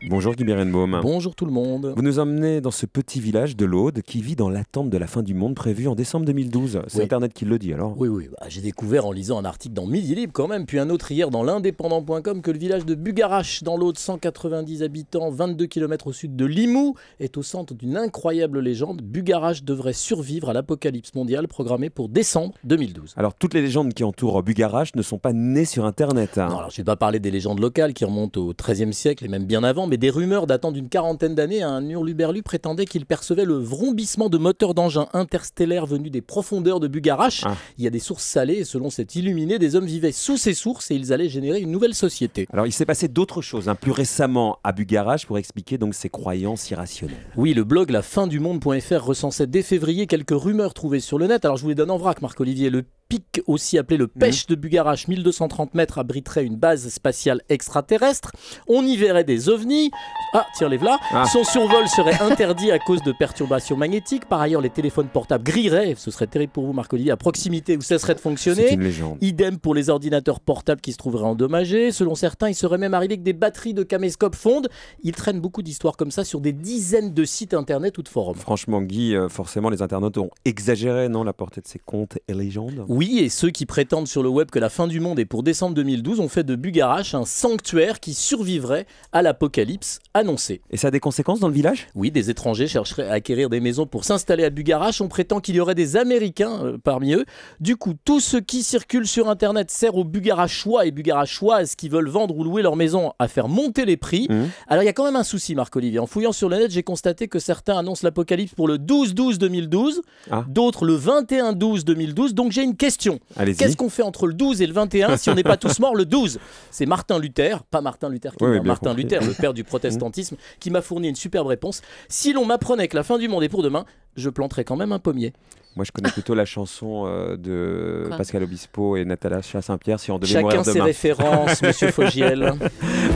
Bonjour Guy Berenbaum. Bonjour tout le monde. Vous nous emmenez dans ce petit village de l'Aude qui vit dans l'attente de la fin du monde prévue en décembre 2012. C'est Oui. Internet qui le dit alors. Oui, j'ai découvert en lisant un article dans Midi Libre quand même, puis un autre hier dans l'indépendant.com que le village de Bugarache dans l'Aude, 190 habitants, 22 km au sud de Limoux, est au centre d'une incroyable légende. Bugarache devrait survivre à l'apocalypse mondiale programmée pour décembre 2012. Alors toutes les légendes qui entourent Bugarache ne sont pas nées sur Internet. Non, alors, je ne vais pas parler des légendes locales qui remontent au XIIIe siècle et même bien avant, mais des rumeurs datant d'une quarantaine d'années. Un hurluberlu prétendait qu'il percevait le vrombissement de moteurs d'engins interstellaires venus des profondeurs de Bugarache. Il y a des sources salées et selon cet illuminé, des hommes vivaient sous ces sources et ils allaient générer une nouvelle société. Alors il s'est passé d'autres choses plus récemment à Bugarache pour expliquer donc ces croyances irrationnelles. Oui, le blog lafindumonde.fr recensait dès février quelques rumeurs trouvées sur le net. Alors je vous les donne en vrac, Marc-Olivier. Le pic, aussi appelé le Pêche de Bugarache, 1230 mètres, abriterait une base spatiale extraterrestre. On y verrait des ovnis. Ah, tiens les voilà. Son survol serait interdit à cause de perturbations magnétiques. Par ailleurs, les téléphones portables grilleraient, ce serait terrible pour vous Marc-Olivier, à proximité où cesseraient de fonctionner. C'est une légende. Idem pour les ordinateurs portables qui se trouveraient endommagés. Selon certains, il serait même arrivé que des batteries de caméscope fondent. Il traîne beaucoup d'histoires comme ça sur des dizaines de sites internet ou de forums. Franchement Guy, forcément les internautes ont exagéré, non, la portée de ces contes et légendes. Oui, et ceux qui prétendent sur le web que la fin du monde est pour décembre 2012 ont fait de Bugarache un sanctuaire qui survivrait à l'apocalypse annoncée. Et ça a des conséquences dans le village? Oui, des étrangers chercheraient à acquérir des maisons pour s'installer à Bugarache. On prétend qu'il y aurait des Américains parmi eux. Du coup, tout ce qui circule sur Internet sert aux Bugarachois et Bugarachoises qui veulent vendre ou louer leur maison à faire monter les prix. Alors, il y a quand même un souci, Marc-Olivier. En fouillant sur le net, j'ai constaté que certains annoncent l'apocalypse pour le 12-12-2012, d'autres le 21-12-2012. Donc, j'ai une question. Qu'est-ce qu'on fait entre le 12 et le 21 si on n'est pas tous morts le 12? C'est Martin Luther, pas Martin Luther King, Martin Luther, le père du protestantisme, qui m'a fourni une superbe réponse. Si l'on m'apprenait que la fin du monde est pour demain, je planterais quand même un pommier. Moi, je connais plutôt la chanson de Pascal Obispo et Natacha Saint-Pierre, Si on devait mourir demain. Chacun ses références, monsieur Fogiel.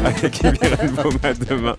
Avec Guy Berenbaum, à demain.